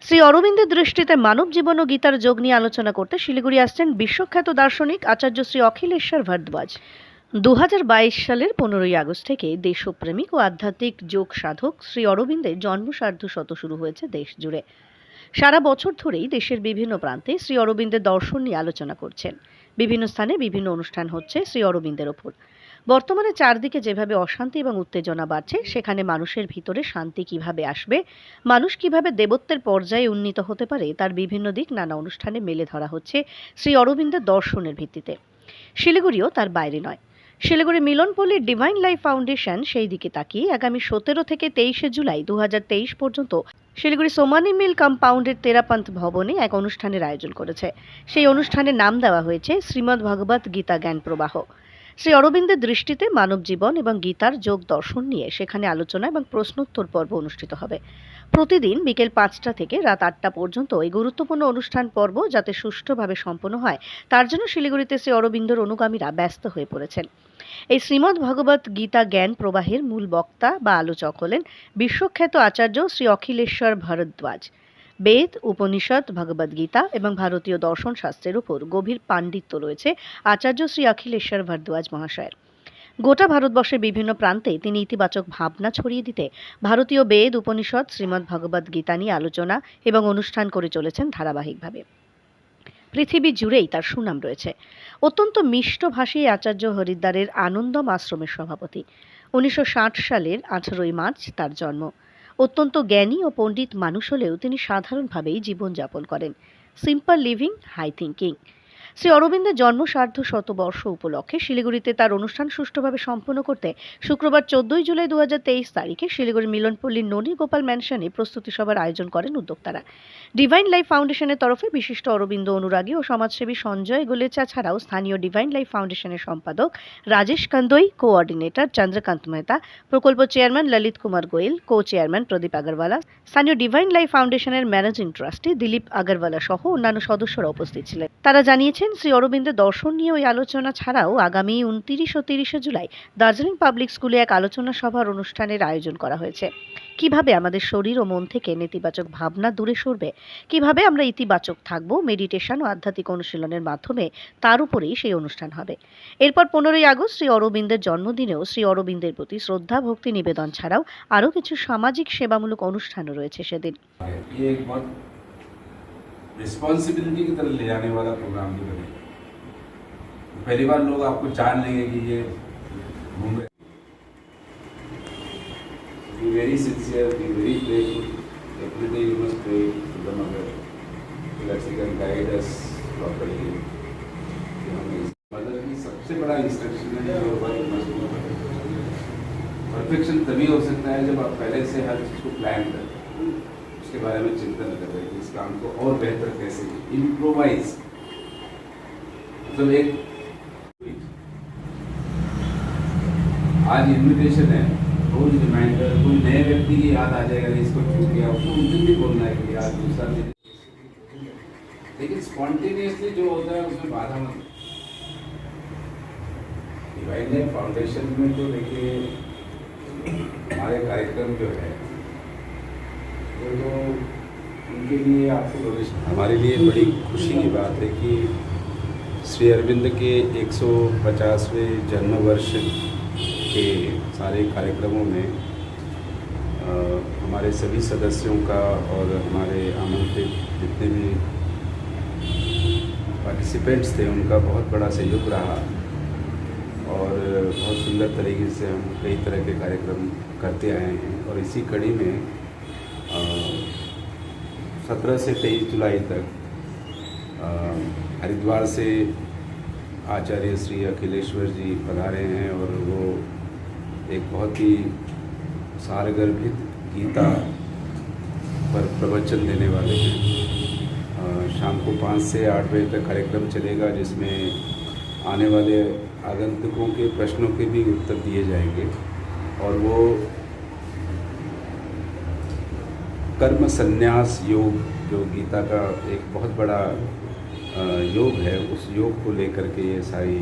শ্রী অরবিন্দের দৃষ্টিতে মানব জীবন ও গীতার যোগ নিয়ে আলোচনা করতে শিলিগুড়ি আসছেন বিশ্বখ্যাত দার্শনিক আচার্য শ্রী অখিলেশ্বর ভরদ্বাজ। 2022 সালের 15ই আগস্ট থেকে দেশপ্রেমিক ও আধ্যাত্মিক যোগ সাধক শ্রী অরবিন্দের জন্মসার্ধশত শুরু হয়েছে দেশ জুড়ে। সারা বছর ধরেই দেশের বিভিন্ন প্রান্তে শ্রী অরবিন্দের দর্শন নিয়ে আলোচনা করছেন। বিভিন্ন স্থানে বিভিন্ন অনুষ্ঠান হচ্ছে শ্রী অরবিন্দের ওপর। বর্তমানে চারদিকে যেভাবে অশান্তি এবং উত্তেজনা বাড়ছে, সেখানে মানুষের ভিতরে শান্তি কিভাবে আসবে, মানুষ কিভাবে দেবত্বের পর্যায়ে উন্নীত হতে পারে, তার বিভিন্ন দিক নানা অনুষ্ঠানে মেলে ধরা হচ্ছে শ্রী অরবিন্দের দর্শনের ভিত্তিতে। শিলিগুড়িও তার বাইরে নয়। শিলিগুড়ি মিলনপল্লীর ডিভাইন লাইফ ফাউন্ডেশন সেই দিকে তাকিয়ে আগামী 17 থেকে 23শে জুলাই 2023 পর্যন্ত শিলিগুড়ি সোমানি মিল কম্পাউন্ডের তেরাপন্থ ভবনে এক অনুষ্ঠানের আয়োজন করেছে। সেই অনুষ্ঠানের নাম দেওয়া হয়েছে শ্রীমদ্ ভগবত গীতা জ্ঞান প্রবাহ। শ্রী অরবিন্দের দৃষ্টিতে মানব জীবন এবং গীতার যোগ দর্শন নিয়ে সেখানে আলোচনা এবং প্রশ্নোত্তর পর্ব অনুষ্ঠিত হবে। প্রতিদিন বিকেল 5টা থেকে রাত 8টা পর্যন্ত এই গুরুত্বপূর্ণ অনুষ্ঠান পর্ব যাতে সুষ্ঠুভাবে সম্পন্ন হয়, তার জন্য শিলিগুড়িতে শ্রী অরবিন্দর অনুগামীরা ব্যস্ত হয়ে পড়েছেন। এই শ্রীমদ্ ভগবত গীতা জ্ঞান প্রবাহের মূল বক্তা বা আলোচক হলেন বিশ্বখ্যাত আচার্য শ্রী অখিলেশ্বর ভরদ্বাজ। বেদ, উপনিষদ, ভগবদ্গীতা এবং ভারতীয় দর্শন শাস্ত্রের উপর গভীর পাণ্ডিত্য রয়েছে আচার্য শ্রী অখিলেশ্বর ভরদ্বাজ মহাশয়ের। গোটা ভারতবর্ষের বিভিন্ন প্রান্তে তিনি ইতিবাচক ভাবনা ছড়িয়ে দিতে ভারতীয় বেদ, উপনিষদ, শ্রীমদ্ ভগবদ গীতা নিয়ে আলোচনা এবং অনুষ্ঠান করে চলেছেন ধারাবাহিকভাবে। পৃথিবী জুড়েই তার সুনাম রয়েছে। অত্যন্ত মিষ্টভাষী আচার্য হরিদ্বারের আনন্দম আশ্রমের সভাপতি। 1960 সালের 18ই মার্চ তার জন্ম। অত্যন্ত জ্ঞানী ও পণ্ডিত মানুষ হলেও তিনি সাধারণভাবেই জীবনযাপন করেন। Simple living, high thinking. Shri অরবিন্দের জন্ম সার্ধশতবর্ষ উপলক্ষে শিলিগুড়িতে তার অনুষ্ঠান সুষ্ঠুভাবে সম্পন্ন করতে শুক্রবার 14ই জুলাই 2023 তারিখে শিলিগুড়ি মিলনপল্লীর ননী গোপাল ম্যানশনে প্রস্তুতি সভার আয়োজন করেন উদ্যোক্তারা। ডিভাইন লাইফ ফাউন্ডেশনের তরফে বিশিষ্ট অরবিন্দ অনুরাগী ও সমাজসেবী সঞ্জয় গোলেচা ছাড়াও স্থানীয় ডিভাইন লাইফ ফাউন্ডেশনের সম্পাদক রাজেশ কান্দই, কোঅর্ডিনেটর চন্দ্রকান্ত মেহতা, প্রকল্প chairman Lalit Kumar Goel, co chairman Pradeep Agarwala, স্থানীয় ডিভাইন লাইফ ফাউন্ডেশনের ম্যানেজিং ট্রাস্টি দিলীপ আগরওয়ালা সহ অন্যান্য সদস্যরা উপস্থিত ছিলেন। তারা জানিয়েছেন শ্রী অরবিন্দের দর্শন নিয়ে ওই আলোচনা ছাড়াও আগামী 29 ও 30শে জুলাই দার্জিলিং পাবলিক স্কুলে এক আলোচনা সভার অনুষ্ঠানের আয়োজন করা হয়েছে। কিভাবে আমাদের শরীর ও মন থেকে নেতিবাচক ভাবনা দূরে সরবে, কিভাবে আমরা ইতিবাচক থাকব, মেডিটেশন ও আধ্যাত্মিক অনুশীলনের মাধ্যমে, তার উপরেই সেই অনুষ্ঠান হবে। এরপর 15ই আগস্ট শ্রী অরবিন্দের জন্মদিনেও শ্রী অরবিন্দের প্রতি শ্রদ্ধা ভক্তি নিবেদন ছাড়াও আরও কিছু সামাজিক সেবামূলক অনুষ্ঠানও রয়েছে সেদিন। रिस्पॉन्सिबिलिटी की तरफ ले जाने वाला प्रोग्राम भी बने। पहली बार लोग आपको जान लेंगे कि ये घूम रहे। Be very sincere, be very prayerful. Every day you must pray to the Mother so that she can guide us properly. Mother की सबसे बड़ा इंस्ट्रक्शन है your work must be perfection तभी हो सकता है जब आप पहले से हर चीज को प्लान करें, उसके बारे में चिंतन कर रहे हैं, इस काम को और बेहतर कैसे इम्प्रोवाइज। मतलब एक आज इन्विटेशन है, रोज रिमाइंडर, कोई नए व्यक्ति की याद आ जाएगा इसको क्यों किया, उसको उस दिन भी बोलना है कि आज दूसरा दिन, लेकिन स्पॉन्टेनियसली जो होता है उसमें बाधा मत। डिवाइन लाइफ फाउंडेशन में तो देखिए हमारे कार्यक्रम जो है तो उनके लिए आपको डोनेशन, हमारे लिए बड़ी खुशी की बात है कि श्री अरविंद के 150वें जन्म वर्ष के सारे कार्यक्रमों में हमारे सभी सदस्यों का और हमारे आमंत्रित जितने भी पार्टिसिपेंट्स थे उनका बहुत बड़ा सहयोग रहा और बहुत सुंदर तरीके से हम कई तरह के कार्यक्रम करते आए हैं। और इसी कड़ी में 17 से 23 जुलाई तक हरिद्वार से आचार्य श्री अखिलेश्वर जी पधारे हैं और वो एक बहुत ही सारगर्भित गीता पर प्रवचन देने वाले हैं। शाम को 5 से 8 बजे तक कार्यक्रम चलेगा जिसमें आने वाले आगंतुकों के प्रश्नों के भी उत्तर दिए जाएंगे और वो कर्म संन्यास योग जो गीता का एक बहुत बड़ा योग है, उस योग को लेकर के ये सारी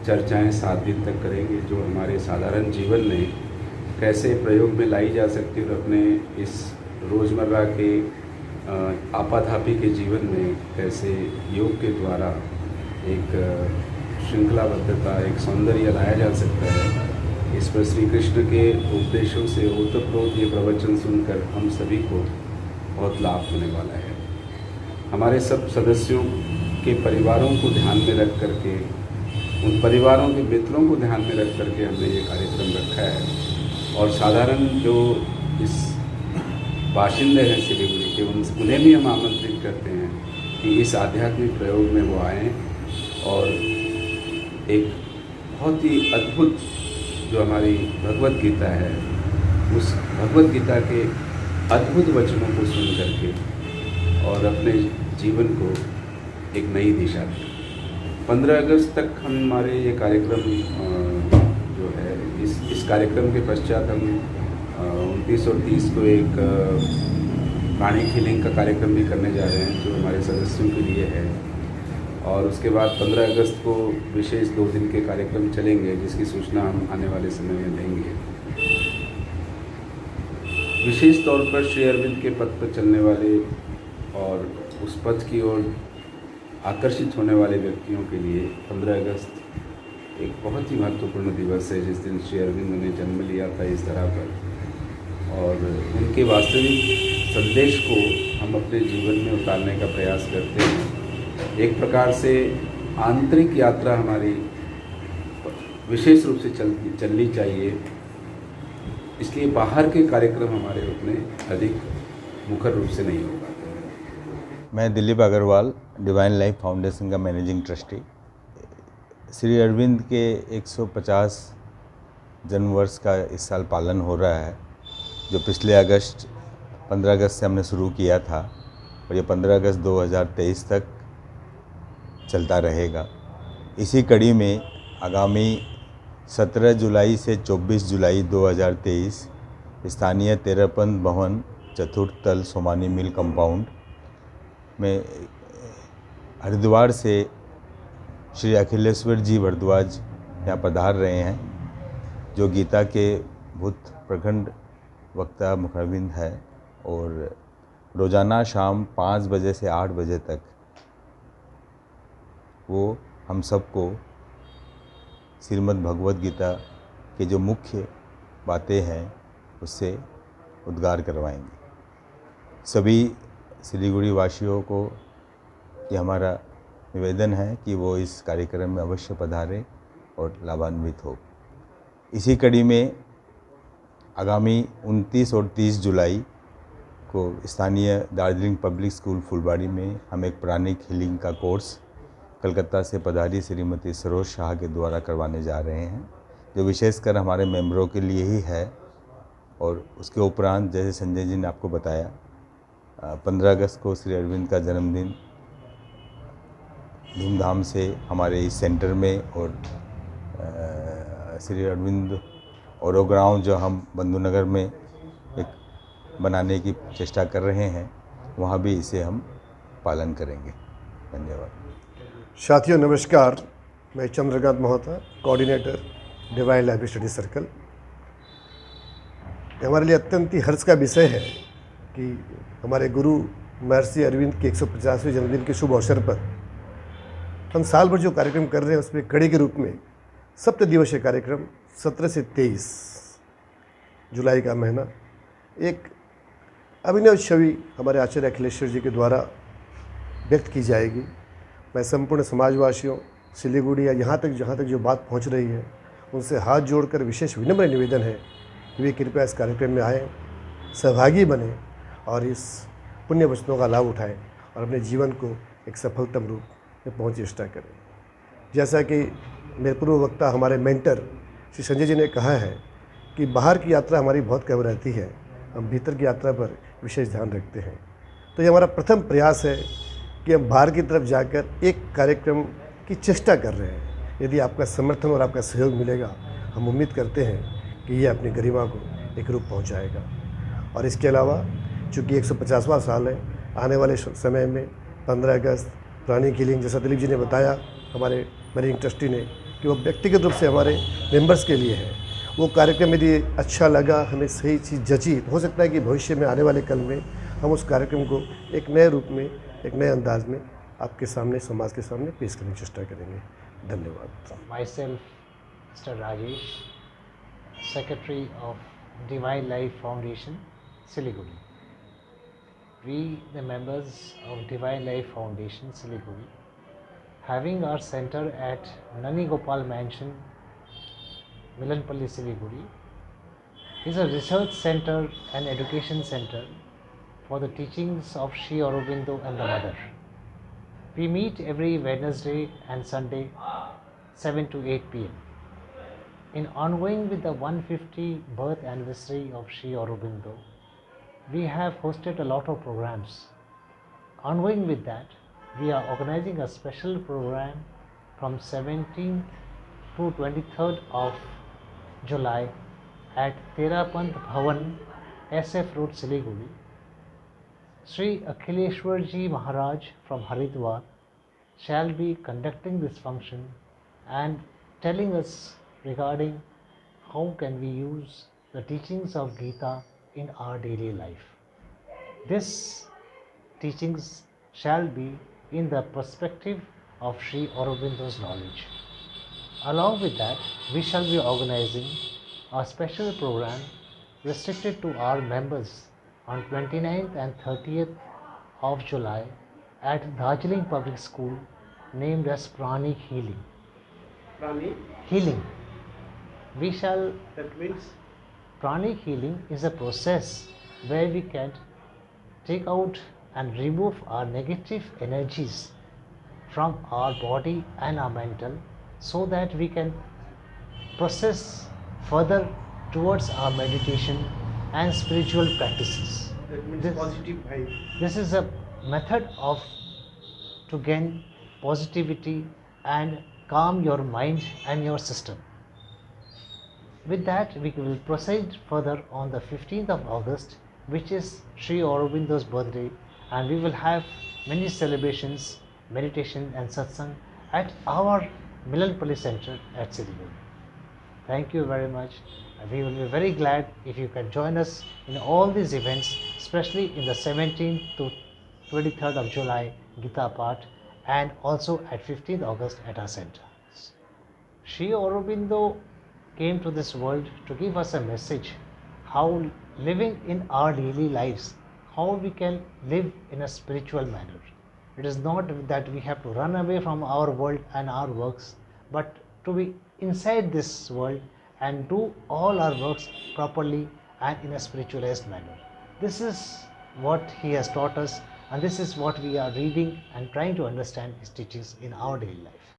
चर्चाएं 7 दिन तक करेंगे जो हमारे साधारण जीवन में कैसे प्रयोग में लाई जा सकती है और अपने इस रोज़मर्रा के आपाधापी के जीवन में कैसे योग के द्वारा एक श्रृंखलाबद्धता, एक सौंदर्य लाया जा सकता है, इस पर श्री कृष्ण के उपदेशों से ओतप्रोत ये प्रवचन सुनकर हम सभी को बहुत लाभ होने वाला है। हमारे सब सदस्यों के परिवारों को ध्यान में रख करके, उन परिवारों के मित्रों को ध्यान में रख करके हमने ये कार्यक्रम रखा है। और साधारण जो इस बाशिंदे हैं सिलीगुड़ी के, उन्हें भी हम आमंत्रित करते हैं कि इस आध्यात्मिक प्रयोग में वो आएँ और एक बहुत ही अद्भुत जो हमारी भगवत गीता है, उस भगवत गीता के अद्भुत वचनों को सुन करके और अपने जीवन को एक नई दिशा दें। 15 अगस्त तक हमारे ये कार्यक्रम जो है, इस कार्यक्रम के पश्चात हम 29 और 30 को एक प्राणिक हीलिंग का कार्यक्रम भी करने जा रहे हैं, जो हमारे सदस्यों के लिए है। और उसके बाद 15 अगस्त को विशेष 2 दिन के कार्यक्रम चलेंगे, जिसकी सूचना हम आने वाले समय में देंगे। विशेष तौर पर श्री अरविंद के पथ पर चलने वाले और उस पथ की ओर आकर्षित होने वाले व्यक्तियों के लिए 15 अगस्त एक बहुत ही महत्वपूर्ण दिवस है, जिस दिन श्री अरविंद ने जन्म लिया था इस धरा पर। और उनके वास्तविक संदेश को हम अपने जीवन में उतारने का प्रयास करते हैं। एक प्रकार से आंतरिक यात्रा हमारी विशेष रूप से चलनी चाहिए, इसलिए बाहर के कार्यक्रम हमारे उतने अधिक मुखर रूप से नहीं हो पाते। मैं Dilip Agarwal, Divine Life Foundation का मैनेजिंग ट्रस्टी। श्री अरविंद के 150 जन्म वर्ष का इस साल पालन हो रहा है, जो पिछले 15 अगस्त से हमने शुरू किया था और ये 15 अगस्त 2023 तक चलता रहेगा। इसी कड़ी में आगामी 17 जुलाई से 24 जुलाई 2023 स्थानीय तेरहपंथ भवन चतुर्थ तल सोमानी मिल कंपाउंड में हरिद्वार से श्री अखिलेश्वर जी भारद्वाज यहाँ पधार रहे हैं, जो गीता के भूत प्रखंड वक्ता मुखारविंद है। और रोज़ाना शाम 5 बजे से 8 बजे तक वो हम सबको श्रीमद् भगवत गीता के जो मुख्य बातें हैं उससे उद्गार करवाएंगे। सभी सिलीगुड़ी वासियों को ये हमारा निवेदन है कि वो इस कार्यक्रम में अवश्य पधारें और लाभान्वित हो। इसी कड़ी में आगामी 29 और 30 जुलाई को स्थानीय दार्जिलिंग पब्लिक स्कूल फुलबाड़ी में हम एक प्राणिक हीलिंग का कोर्स कलकत्ता से पधारी श्रीमती सरोज शाह के द्वारा करवाने जा रहे हैं, जो विशेषकर हमारे मेंबरों के लिए ही है। और उसके उपरांत, जैसे संजय जी ने आपको बताया, 15 अगस्त को श्री अरविंद का जन्मदिन धूमधाम से हमारे इस सेंटर में और श्री अरविंद ओरोग्राउंड जो हम बंधुनगर में एक बनाने की चेष्टा कर रहे हैं, वहाँ भी इसे हम पालन करेंगे। धन्यवाद। साथियों नमस्कार, मैं Chandrakant Mohta, coordinator divine life study circle. हमारे लिए अत्यंत ही हर्ष का विषय है कि हमारे गुरु महर्षि अरविंद के 150वें जन्मदिन के शुभ अवसर पर हम साल भर जो कार्यक्रम कर रहे हैं उसमें कड़ी के रूप में 7 दिवसीय कार्यक्रम 17 से 23 जुलाई का महीना एक अभिनव छवि हमारे आचार्य अखिलेश्वर जी के द्वारा व्यक्त की जाएगी। मैं संपूर्ण समाजवासियों, सिलीगुड़ी या जहाँ तक जो बात पहुँच रही है, उनसे हाथ जोड़कर विशेष विनम्र निवेदन है कि वे कृपया इस कार्यक्रम में आएँ, सहभागी बने और इस पुण्य वचनों का लाभ उठाएं और अपने जीवन को एक सफलतम रूप में पहुँच चेष्टा करें। जैसा कि मेरे पूर्व वक्ता हमारे मेंटर श्री संजय जी ने कहा है कि बाहर की यात्रा हमारी बहुत कम रहती है, हम भीतर की यात्रा पर विशेष ध्यान रखते हैं। तो ये हमारा प्रथम प्रयास है कि हम बाहर की तरफ जाकर एक कार्यक्रम की चेष्टा कर रहे हैं। यदि आपका समर्थन और आपका सहयोग मिलेगा, हम उम्मीद करते हैं कि ये अपनी गरिमा को एक रूप पहुंचाएगा। और इसके अलावा चूँकि 150वां साल है, आने वाले समय में 15 अगस्त प्राणिक हीलिंग, जैसा दिलीप जी ने बताया हमारे मैनेजिंग ट्रस्टी ने, कि वो व्यक्तिगत रूप से हमारे मेंबर्स के लिए है। वो कार्यक्रम यदि अच्छा लगा, हमें सही चीज़ जची, तो हो सकता है कि भविष्य में आने वाले कल में हम उस कार्यक्रम को एक नए रूप में, एक नए अंदाज में आपके सामने, समाज के सामने पेश करने की चेष्टा करेंगे। धन्यवाद। Myself, Mr. Rajesh, Secretary of Divine Life Foundation, Siliguri. We, the members of Divine Life Foundation, Siliguri, having our center at Nani Gopal Mansion, Milanpalli, Siliguri, is a research center and education center for the teachings of Sri Aurobindo and the Mother. We meet every Wednesday and Sunday, 7 to 8 p.m. In ongoing with the 150 birth anniversary of Sri Aurobindo, we have hosted a lot of programs. Ongoing with that, we are organizing a special program from 17th to 23rd of July at Terapanth Bhavan, SF Road, Siliguri. Sri Akhileshwar Ji Maharaj from Haridwar shall be conducting this function and telling us regarding how can we use the teachings of Gita in our daily life. This teachings shall be in the perspective of Sri Aurobindo's knowledge. Along with that, we shall be organizing a special program restricted to our members on 29th and 30th of July at Darjeeling Public School named as Pranic Healing. Prani, Healing. We shall, that means Pranic healing is a process where we can take out and remove our negative energies from our body and our mental so that we can process further towards our meditation and spiritual practices. that means This- positive vibe. This is a method of to gain positivity and calm your mind and your system. With that, we will proceed further on the 15th of August, which is Sri Aurobindo's birthday, and we will have many celebrations, meditation and satsang at our Milanpalli Center at Siliguri. Thank you very much. We will be very glad if you can join us in all these events, especially in the 17th to 23rd of July Gita Path and also at 15th August at our center. Sri Aurobindo came to this world to give us a message how living in our daily lives, how we can live in a spiritual manner. It is not that we have to run away from our world and our works, but to be inside this world and do all our works properly and in a spiritualized manner. This is what he has taught us, and this is what we are reading and trying to understand his teachings in our daily life.